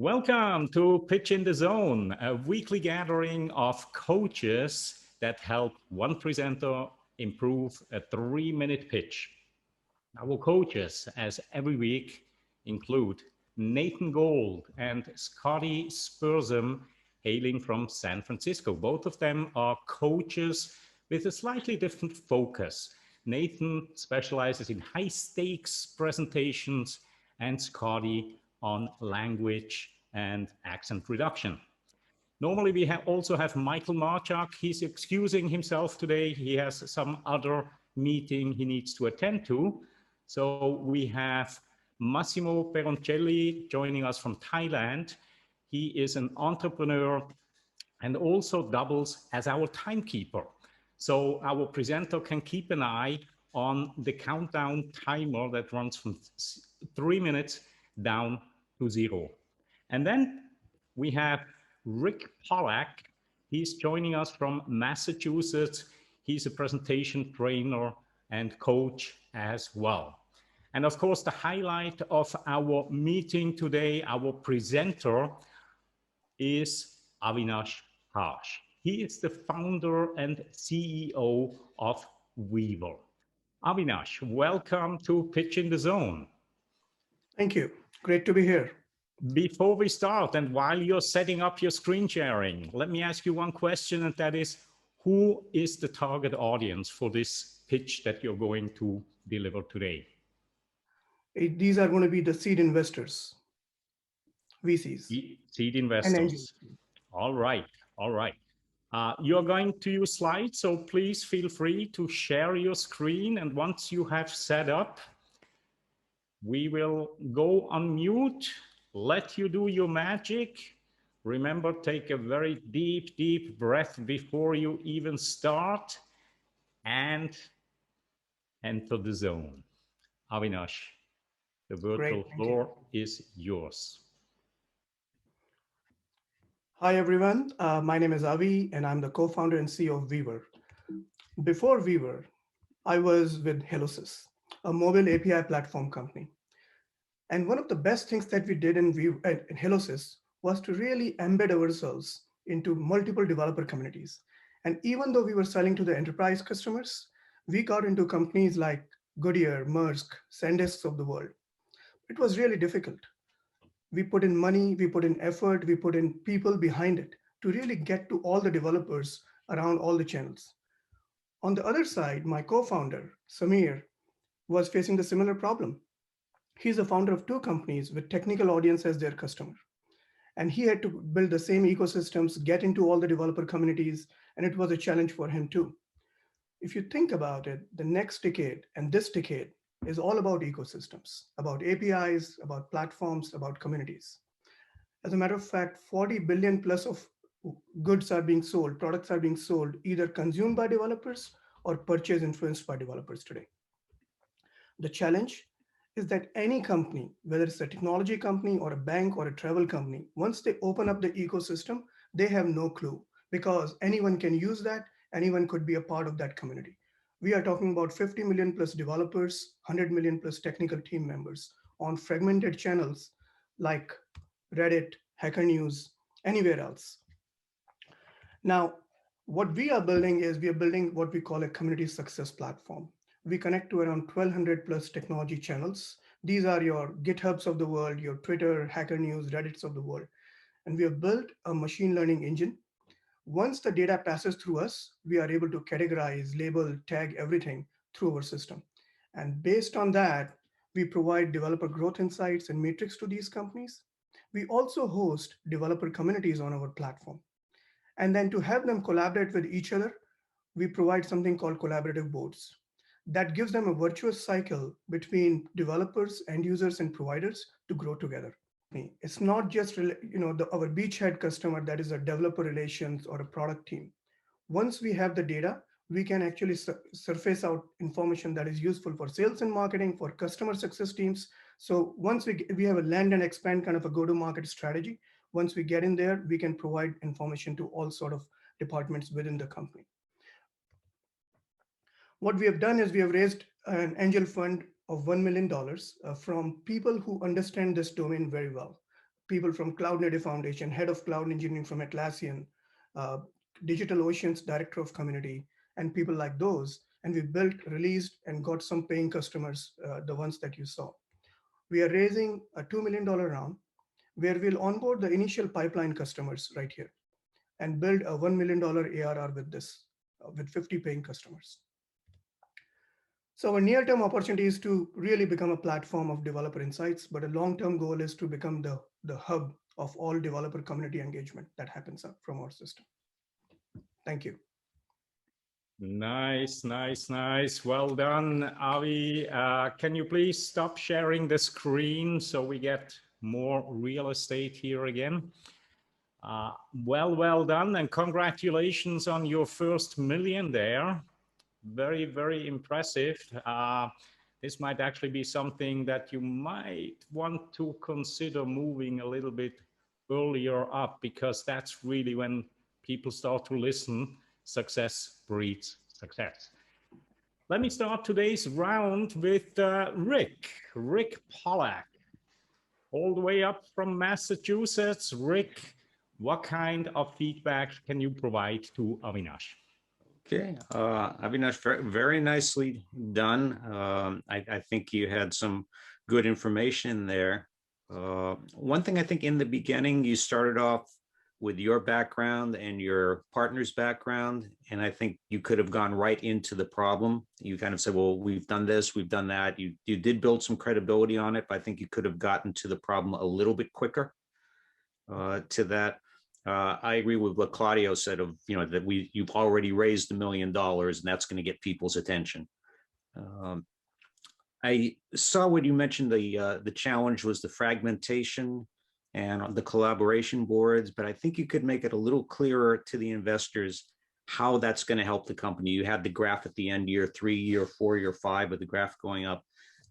Welcome to Pitch in the Zone, a weekly gathering of coaches that help one presenter improve a 3-minute pitch. Our coaches, as every week, include Nathan Gold and Scotty Spursum, hailing from San Francisco. Both of them are coaches with a slightly different focus. Nathan specializes in high stakes presentations and Scotty on language and accent reduction. Normally, we also have Michael Marchak. He's excusing himself today. He has some other meeting he needs to attend to. So we have Massimo Peroncelli joining us from Thailand. He is an entrepreneur and also doubles as our timekeeper. So our presenter can keep an eye on the countdown timer that runs from 3 minutes down to 0. And then we have Rick Pollack. He's joining us from Massachusetts. He's a presentation trainer and coach as well. And of course, the highlight of our meeting today, our presenter is Avinash Harsh. He is the founder and CEO of Weavr. Avinash, welcome to Pitch in the Zone. Thank you. Great to be here. Before we start, and while you're setting up your screen sharing, let me ask you one question, and that is, who is the target audience for this pitch that you're going to deliver today? These are going to be the seed investors, VCs. Seed investors. All right, all right. You're going to use slides, so please feel free to share your screen. And once you have set up, we will go on mute, let you do your magic. Remember, take a very deep breath before you even start and enter the zone. Avinash, the virtual floor is yours. Hi, everyone. My name is Avi, and I'm the co-founder and CEO of Weavr. Before Weavr, I was with Helosys, a mobile API platform company. And one of the best things that we did in Helosys was to really embed ourselves into multiple developer communities. And even though we were selling to the enterprise customers, we got into companies like Goodyear, Maersk, Sandisks of the world. It was really difficult. We put in money, we put in effort, we put in people behind it to really get to all the developers around all the channels. On the other side, my co-founder, Samir, was facing the similar problem. He's the founder of 2 companies with technical audience as their customer. And he had to build the same ecosystems, get into all the developer communities, and it was a challenge for him too. If you think about it, the next decade and this decade is all about ecosystems, about APIs, about platforms, about communities. As a matter of fact, 40 billion plus of goods are being sold, products are being sold, either consumed by developers or purchase influenced by developers today. The challenge is that any company, whether it's a technology company or a bank or a travel company, once they open up the ecosystem, they have no clue because anyone can use that, anyone could be a part of that community. We are talking about 50 million plus developers, 100 million plus technical team members on fragmented channels like Reddit, Hacker News, anywhere else. Now, what we are building is we are building what we call a community success platform. We connect to around 1,200 plus technology channels. These are your GitHubs of the world, your Twitter, Hacker News, Reddits of the world. And we have built a machine learning engine. Once the data passes through us, we are able to categorize, label, tag everything through our system. And based on that, we provide developer growth insights and metrics to these companies. We also host developer communities on our platform. And then to have them collaborate with each other, we provide something called collaborative boards. That gives them a virtuous cycle between developers, end users, and providers to grow together. It's not just our beachhead customer that is a developer relations or a product team. Once we have the data, we can actually surface out information that is useful for sales and marketing, for customer success teams. So once we have a land and expand kind of a go-to-market strategy, once we get in there, we can provide information to all sort of departments within the company. What we have done is we have raised an angel fund of $1 million from people who understand this domain very well. people from Cloud Native Foundation, head of cloud engineering from Atlassian, uh, Digital Ocean's director of community, and people like those. And we built, released, and got some paying customers, the ones that you saw. We are raising a $2 million round where we'll onboard the initial pipeline customers right here and build a $1 million ARR with this, with 50 paying customers. So our near-term opportunity is to really become a platform of developer insights, but a long-term goal is to become the hub of all developer community engagement that happens from our system. Thank you. Nice, nice, nice. Well done, Avi. Can you please stop sharing the screen so we get more real estate here again? Well done, and congratulations on your first million there. Very, very impressive. This might actually be something that you might want to consider moving a little bit earlier up, because that's really when people start to listen. Success breeds success. Let me start today's round with Rick Pollack, all the way up from Massachusetts. Rick, what kind of feedback can you provide to Avinash? Okay, Avinash, very nicely done. I think you had some good information there. One thing I think in the beginning, you started off with your background and your partner's background, and I think you could have gone right into the problem. You kind of said, well, we've done this, we've done that. You did build some credibility on it, but I think you could have gotten to the problem a little bit quicker to that. I agree with what Claudio said of, that you've already raised $1 million, and that's going to get people's attention. I saw what you mentioned, the challenge was the fragmentation and the collaboration boards, but I think you could make it a little clearer to the investors how that's going to help the company. You had the graph at the end, year 3, year 4, year 5, with the graph going up,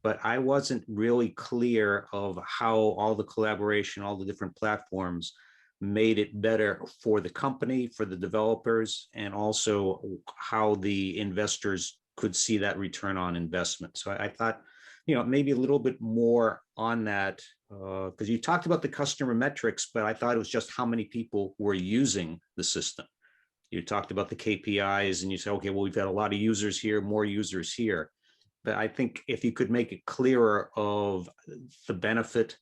but I wasn't really clear of how all the collaboration, all the different platforms made it better for the company, for the developers, and also how the investors could see that return on investment. So I thought, maybe a little bit more on that, because you talked about the customer metrics, but I thought it was just how many people were using the system. You talked about the KPIs and you said, okay, well, we've got a lot of users here, more users here. But I think if you could make it clearer of the benefit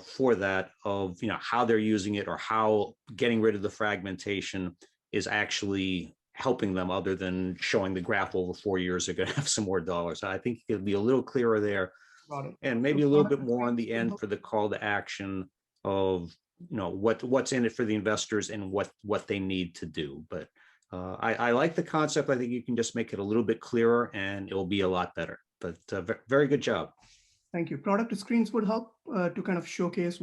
for that, of how they're using it, or how getting rid of the fragmentation is actually helping them, other than showing the graph over 4 years are going to have some more dollars. I think it'll be a little clearer there, and maybe a little bit more on the end for the call to action of what's in it for the investors and what they need to do. But I like the concept. I think you can just make it a little bit clearer and it'll be a lot better. But very good job. Thank you. Product screens would help to kind of showcase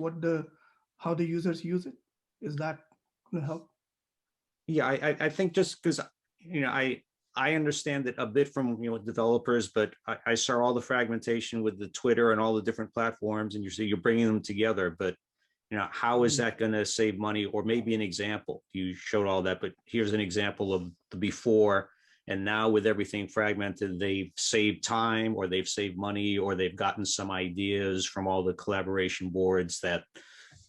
how the users use it. Is that going to help? Yeah, I think just because I understand it a bit from developers, but I saw all the fragmentation with the Twitter and all the different platforms, and you're bringing them together. But how is that going to save money? Or maybe an example. You showed all that, but here's an example of the before. And now with everything fragmented, they've saved time, or they've saved money, or they've gotten some ideas from all the collaboration boards that,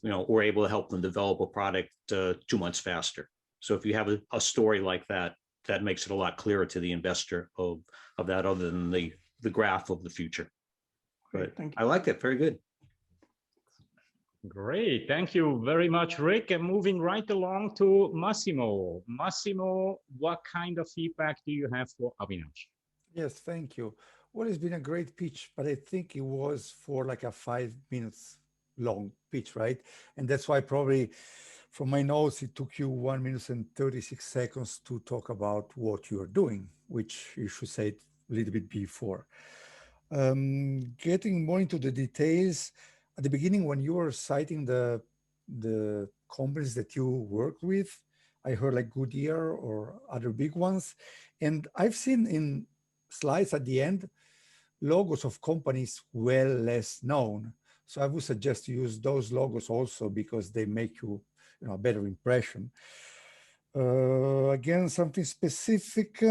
were able to help them develop a product 2 months faster. So if you have a story like that, that makes it a lot clearer to the investor of that, other than the graph of the future. But thank you. I like it. Very good. Great. Thank you very much, Rick. And moving right along to Massimo. Massimo, what kind of feedback do you have for Avinash? Yes, thank you. Well, it's been a great pitch, but I think it was for like a 5 minutes long pitch, right? And that's why probably from my notes, it took you 1 minute and 36 seconds to talk about what you're doing, which you should say it a little bit before. Getting more into the details, at the beginning, when you were citing the companies that you worked with, I heard like Goodyear or other big ones. And I've seen in slides at the end, logos of companies well less known. So I would suggest you use those logos also, because they make you, a better impression. Again, something specific.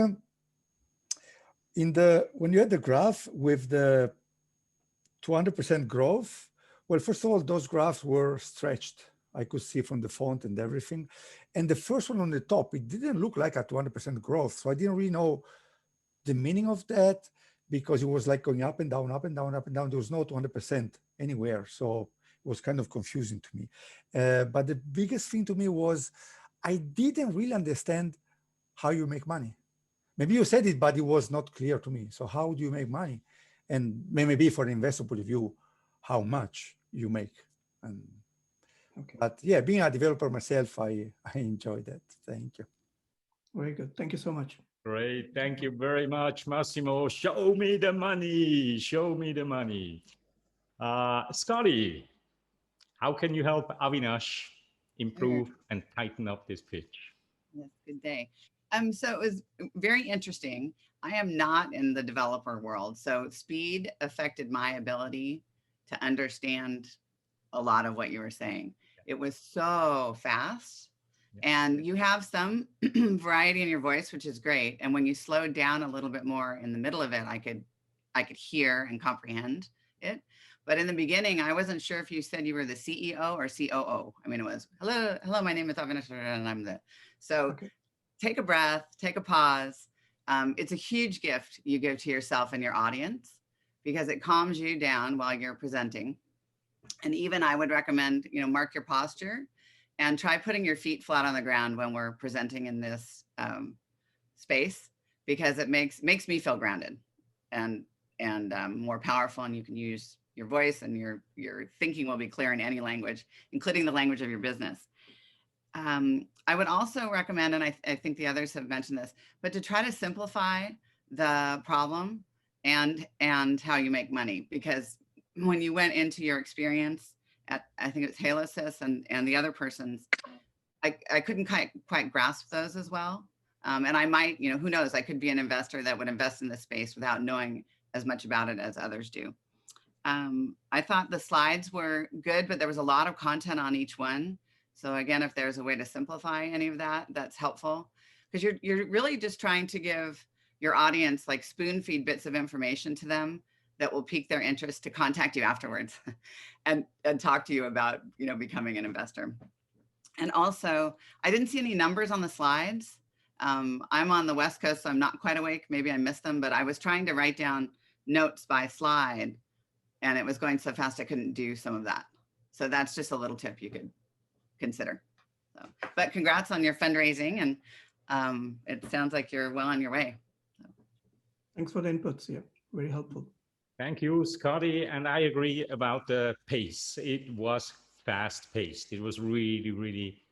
When you had the graph with the 200% growth, Well, first of all, those graphs were stretched. I could see from the font and everything. And the first one on the top, it didn't look like a 200% growth. So I didn't really know the meaning of that, because it was like going up and down, up and down, up and down. There was no 200% anywhere. So it was kind of confusing to me. But the biggest thing to me was I didn't really understand how you make money. Maybe you said it, but it was not clear to me. So how do you make money? And maybe for an investor point of view, how much you make. And Okay. but yeah, being a developer myself, I enjoy that. Thank you. Very good. Thank you so much. Great. Thank you very much, Massimo. Show me the money. Show me the money. Scotty, how can you help Avinash improve and tighten up this pitch? Yes, good day. So it was very interesting. I am not in the developer world, so speed affected my ability to understand a lot of what you were saying. It was so fast. And you have some variety in your voice, which is great. And when you slowed down a little bit more in the middle of it, I could hear and comprehend it. But in the beginning, I wasn't sure if you said you were the CEO or COO. I mean, it was, hello, my name is Avinash, and I'm the, so Okay. take a breath, take a pause. It's a huge gift you give to yourself and your audience, because it calms you down while you're presenting. And even I would recommend, mark your posture and try putting your feet flat on the ground when we're presenting in this space, because it makes me feel grounded and more powerful, and you can use your voice, and your thinking will be clear in any language, including the language of your business. I would also recommend, and I think the others have mentioned this, but to try to simplify the problem and how you make money, because when you went into your experience at, I think it's Halosys and the other persons, I couldn't quite grasp those as well. And I might, who knows, I could be an investor that would invest in this space without knowing as much about it as others do. I thought the slides were good, but there was a lot of content on each one. So again, if there's a way to simplify any of that, that's helpful, because you're really just trying to give your audience like spoon feed bits of information to them that will pique their interest to contact you afterwards and talk to you about, becoming an investor. And also, I didn't see any numbers on the slides. I'm on the West Coast, so I'm not quite awake. Maybe I missed them, but I was trying to write down notes by slide, and it was going so fast I couldn't do some of that. So that's just a little tip you could consider. So, but congrats on your fundraising, and it sounds like you're well on your way. So. Thanks for the inputs. Yeah, very helpful. Thank you, Scotty. And I agree about the pace. It was fast paced. It was really, really,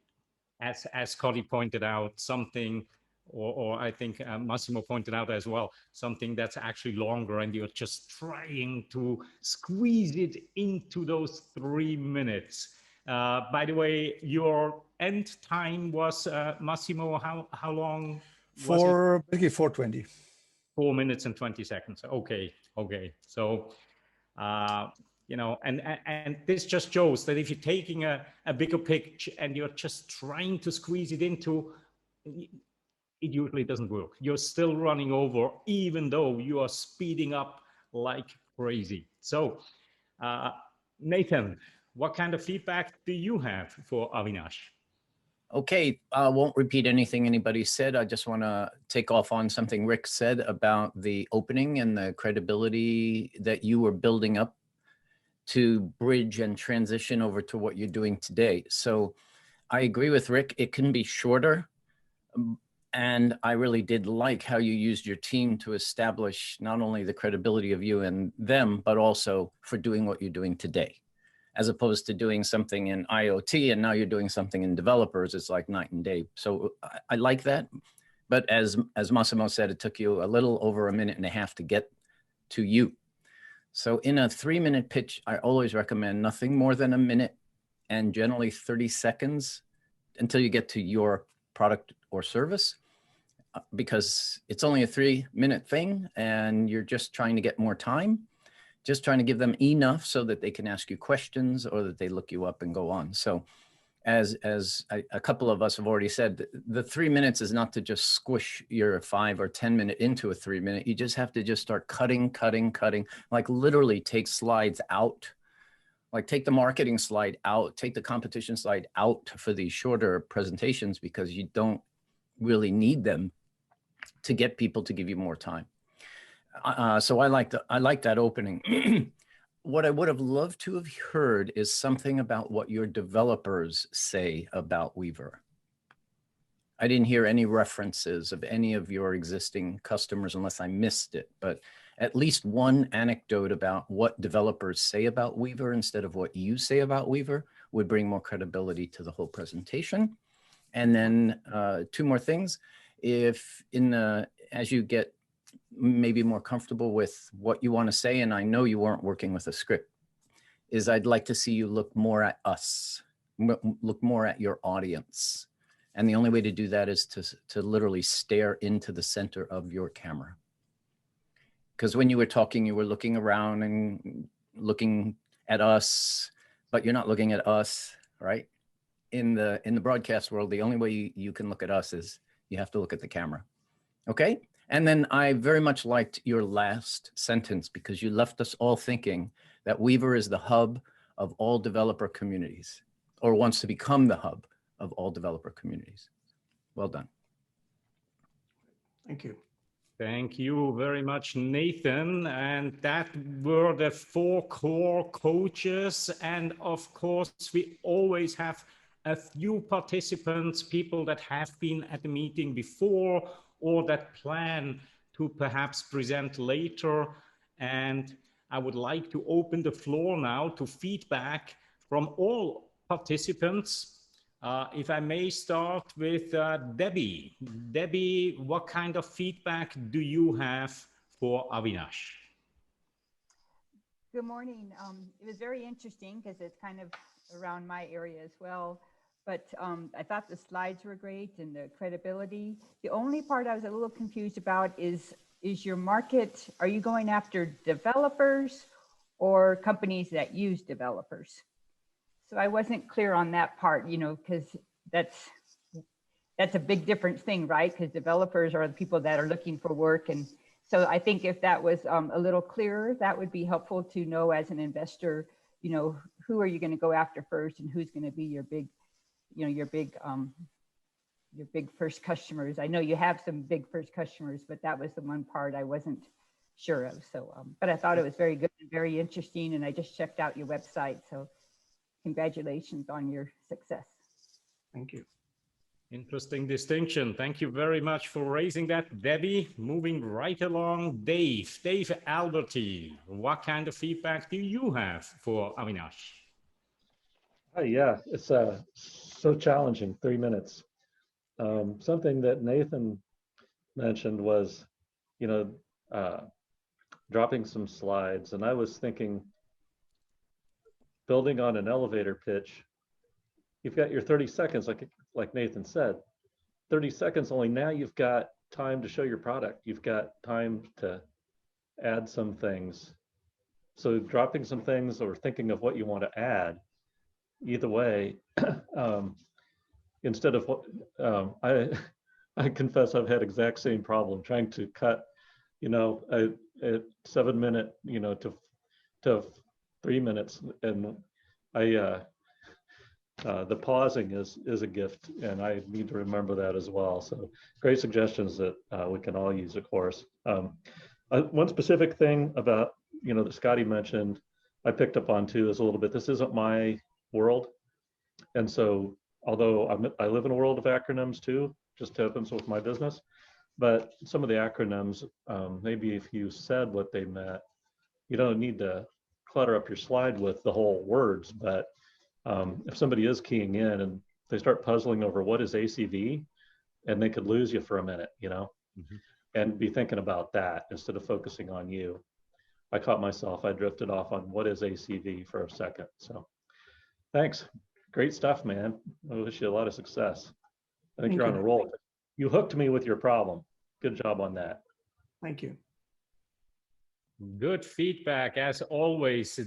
as Scotty pointed out, something, or I think Massimo pointed out as well, something that's actually longer, and you're just trying to squeeze it into those 3 minutes. By the way, your end time was, Massimo, how long was it? Basically 4:20. 4 minutes and 20 seconds. Okay. So, and this just shows that if you're taking a bigger pitch and you're just trying to squeeze it into, it usually doesn't work. You're still running over, even though you are speeding up like crazy. So, Nathan, what kind of feedback do you have for Avinash? Okay, I won't repeat anything anybody said. I just want to take off on something Rick said about the opening and the credibility that you were building up to bridge and transition over to what you're doing today. So I agree with Rick. It can be shorter. And I really did like how you used your team to establish not only the credibility of you and them, but also for doing what you're doing today. As opposed to doing something in IoT and now you're doing something in developers, it's like night and day. So I like that. But as Massimo said, it took you a little over 1.5 minutes to get to you. So in a 3-minute pitch, I always recommend nothing more than 1 minute and generally 30 seconds until you get to your product or service, because it's only a 3-minute thing and you're just trying to get more time. Just trying to give them enough so that they can ask you questions or that they look you up and go on. So as a couple of us have already said, the 3 minutes is not to just squish your 5 or 10 minute into a 3 minute. You just have to just start cutting, like literally take slides out Like take the marketing slide out, take the competition slide out for these shorter presentations because you don't really need them to get people to give you more time. So I like that opening. What I would have loved to have heard is something about what your developers say about Weavr. I didn't hear any references of any of your existing customers unless I missed it, but at least one anecdote about what developers say about Weavr instead of what you say about Weavr would bring more credibility to the whole presentation. And then two more things. If as you get maybe more comfortable with what you want to say, and I know you weren't working with a script, is I'd like to see you look more at us, look more at your audience. And the only way to do that is to literally stare into the center of your camera. Because when you were talking, you were looking around and looking at us, but you're not looking at us, right? In the broadcast world, the only way you can look at us is you have to look at the camera. Okay? And then I very much liked your last sentence because you left us all thinking that Weavr is the hub of all developer communities, or wants to become the hub of all developer communities. Well done. Thank you. Thank you very much, Nathan. And that were the 4 core coaches. And of course, we always have a few participants, people that have been at the meeting before or that plan to perhaps present later. And I would like to open the floor now to feedback from all participants. If I may start with Debbie. Debbie, what kind of feedback do you have for Avinash? Good morning. It was very interesting because it's kind of around my area as well. But I thought the slides were great and the credibility. The only part I was a little confused about is your market, are you going after developers or companies that use developers? So I wasn't clear on that part, you know, because that's a big different thing, right? Because developers are the people that are looking for work. And so I think if that was a little clearer, that would be helpful to know as an investor, you know, who are you going to go after first and who's going to be your big, you know, your big first customers. I know you have some big first customers, but that was the one part I wasn't sure of. So, but I thought it was very good and very interesting. And I just checked out your website. So congratulations on your success. Thank you. Interesting distinction. Thank you very much for raising that, Debbie. Moving right along, Dave Alberti. What kind of feedback do you have for Avinash? Yeah, it's so challenging, 3 minutes. Something that Nathan mentioned was, you know, dropping some slides. And I was thinking, building on an elevator pitch, you've got your 30 seconds, like Nathan said, 30 seconds only. Now you've got time to show your product. You've got time to add some things. So dropping some things or thinking of what you want to add, either way, instead of what, I confess I've had exact same problem trying to cut, you know, a 7 minute, you know, to 3 minutes. And the pausing is a gift, and I need to remember that as well. So great suggestions that we can all use, of course. One specific thing about, you know, that Scotty mentioned, I picked up on too, is a little bit, this isn't my world. And so, although I live in a world of acronyms too, just happens with my business, but some of the acronyms, maybe if you said what they meant, you don't need to clutter up your slide with the whole words, but if somebody is keying in and they start puzzling over what is ACV, and they could lose you for a minute, you know, and be thinking about that instead of focusing on you. I caught myself, I drifted off on what is ACV for a second. So thanks. Great stuff, man. I wish you a lot of success. I think you're on a roll. You hooked me with your problem. Good job on that. Thank you. Good feedback, as always.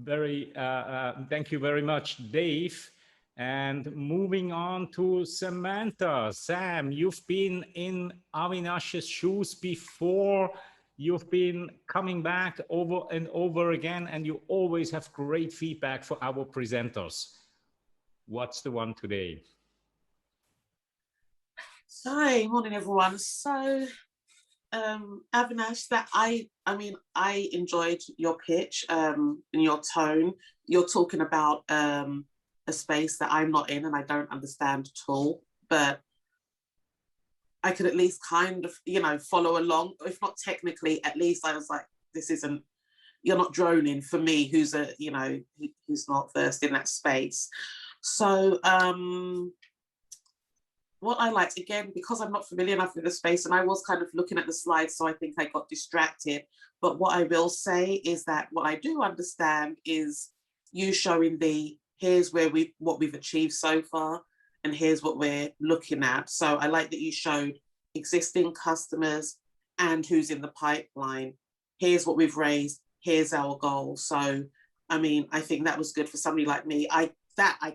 Thank you very much, Dave. And moving on to Samantha. Sam, you've been in Avinash's shoes before. You've been coming back over and over again, and you always have great feedback for our presenters. What's the one today? Hi, morning everyone. So Avinash, I enjoyed your pitch and your tone. You're talking about a space that I'm not in and I don't understand at all, but I could at least kind of, follow along. If not technically, at least I was like, you're not droning for me, who's who's not versed in that space. So what I liked, again, because I'm not familiar enough with the space, and I was kind of looking at the slides, so I think I got distracted. But what I will say is that what I do understand is you showing here's what we've achieved so far, and here's what we're looking at. So I like that you showed existing customers and who's in the pipeline. Here's what we've raised, here's our goal. So, I mean, I think that was good for somebody like me. I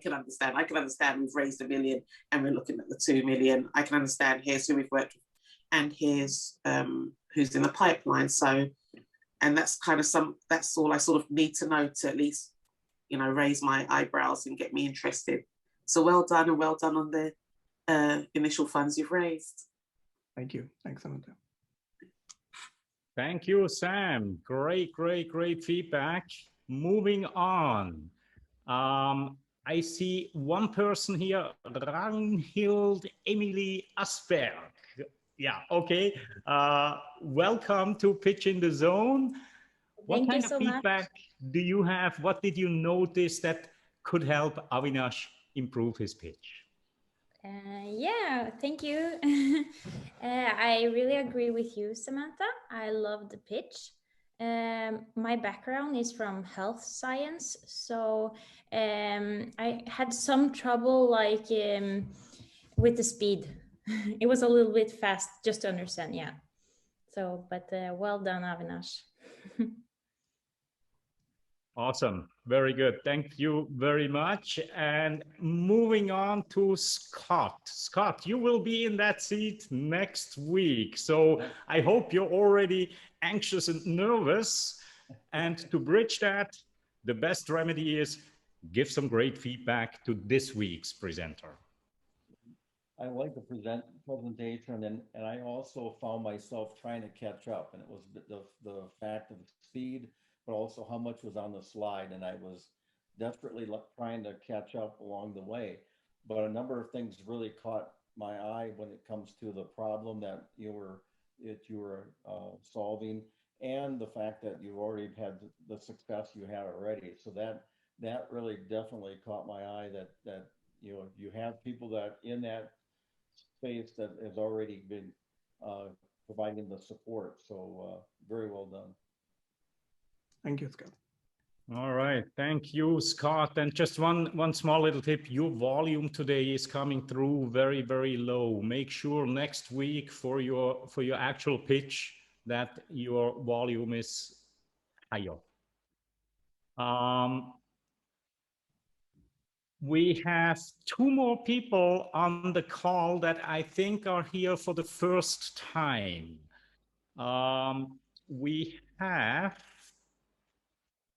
can understand. I can understand we've raised $1 million and we're looking at the 2 million. I can understand here's who we've worked with and here's who's in the pipeline. So, and that's all I sort of need to know to at least, raise my eyebrows and get me interested. So well done, and well done on the initial funds you've raised. Thank you. Thanks, Samantha. Thank you, Sam. Great, great, great feedback. Moving on. I see one person here, Ragnhild Emily Asperg. Yeah, okay. Welcome to Pitch in the Zone. What kind of feedback do you have? What did you notice that could help Avinash improve his pitch? Yeah, thank you. I really agree with you, Samantha. I love the pitch. My background is from health science, so I had some trouble with the speed. It was a little bit fast just to understand, yeah. So, but well done, Avinash. Awesome. Very good. Thank you very much. And moving on to Scott. Scott, you will be in that seat next week. So I hope you're already anxious and nervous. And to bridge that, the best remedy is give some great feedback to this week's presenter. I like the presentation, and I also found myself trying to catch up, and it was the fact of speed, but also how much was on the slide, and I was desperately trying to catch up along the way. But a number of things really caught my eye when it comes to the problem that you were solving, and the fact that you already had the success you had already. So that really definitely caught my eye. That you have people that in that space that has already been providing the support. So very well done. Thank you, Scott. All right, thank you, Scott. And just one small little tip, your volume today is coming through very, very low. Make sure next week for your actual pitch that your volume is higher. We have 2 more people on the call that I think are here for the first time. We have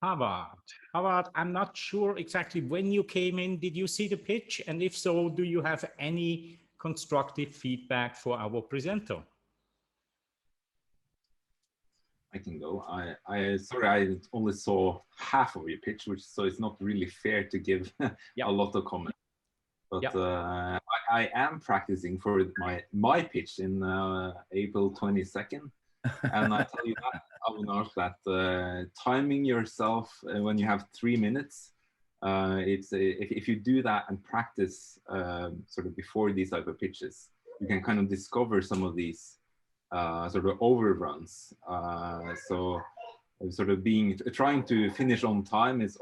Harvard. Harvard, I'm not sure exactly when you came in. Did you see the pitch? And if so, do you have any constructive feedback for our presenter? I can go. Sorry, I only saw half of your pitch, so it's not really fair to give a lot of comments. But I am practicing for my pitch in April 22nd, and I tell you that, Avinash, that timing yourself when you have 3 minutes, if you do that and practice sort of before these type of pitches, you can kind of discover some of these sort of overruns. So sort of trying to finish on time it's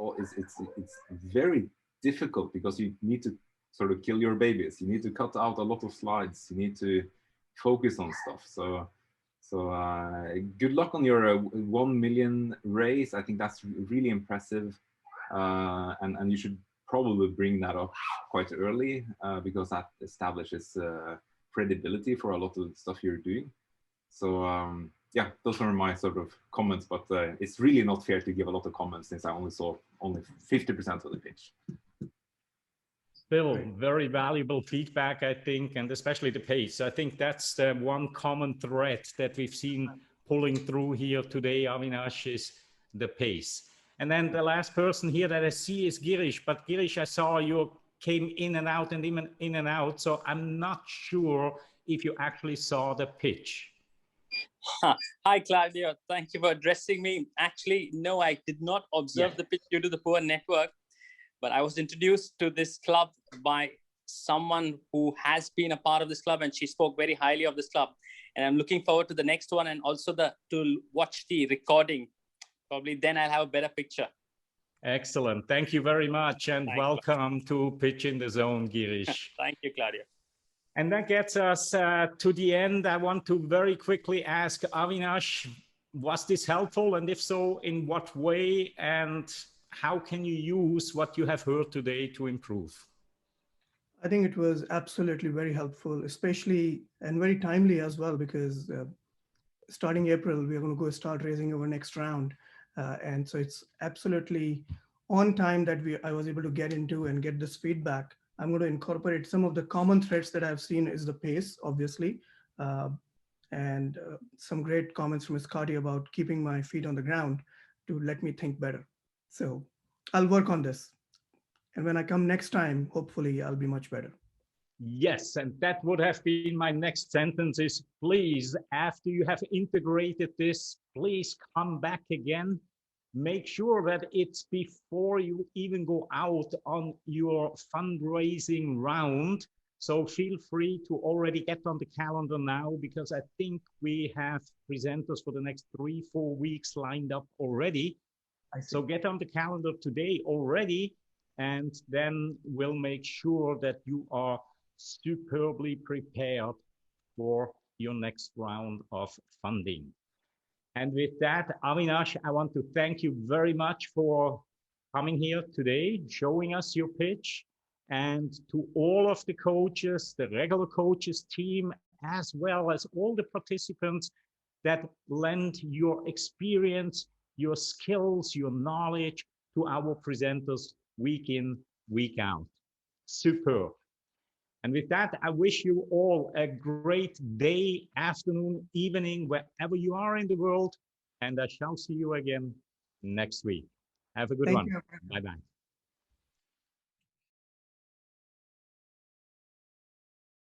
very difficult, because you need to sort of kill your babies. You need to cut out a lot of slides. You need to focus on stuff. So good luck on your 1 million raise. I think that's really impressive, and you should probably bring that up quite early, because that establishes credibility for a lot of the stuff you're doing. So yeah, those were my sort of comments, but it's really not fair to give a lot of comments since I only saw only 50% of the pitch. Still very valuable feedback, I think, and especially the pace. I think that's the one common thread that we've seen pulling through here today, Avinash, is the pace. And then the last person here that I see is Girish, but Girish, I saw you came in and out and in and out, so I'm not sure if you actually saw the pitch. Hi, Claudio. Thank you for addressing me. Actually, no, I did not observe the pitch due to the poor network, but I was introduced to this club by someone who has been a part of this club, and she spoke very highly of this club. And I'm looking forward to the next one, and also to watch the recording. Probably then I'll have a better picture. Excellent. Thank you very much, and welcome to Pitch in the Zone, Girish. Thank you, Claudio. And that gets us to the end. I want to very quickly ask Avinash, was this helpful? And if so, in what way? And how can you use what you have heard today to improve? I think it was absolutely very helpful, especially and very timely as well, because starting April, we are going to go start raising our next round. And so it's absolutely on time that I was able to get into and get this feedback. I'm going to incorporate some of the common threads that I've seen is the pace, obviously, and some great comments from Scotty about keeping my feet on the ground to let me think better. So I'll work on this. And when I come next time, hopefully I'll be much better. Yes, and that would have been my next sentence is, please, after you have integrated this, please come back again. Make sure that it's before you even go out on your fundraising round. So feel free to already get on the calendar now, because I think we have presenters for the next 3-4 weeks lined up already. So get on the calendar today already, and then we'll make sure that you are superbly prepared for your next round of funding. And with that, Avinash, I want to thank you very much for coming here today, showing us your pitch, and to all of the coaches, the regular coaches team, as well as all the participants that lend your experience, your skills, your knowledge to our presenters week in, week out. Superb. And with that, I wish you all a great day, afternoon, evening, wherever you are in the world. And I shall see you again next week. Have a good one. Bye-bye.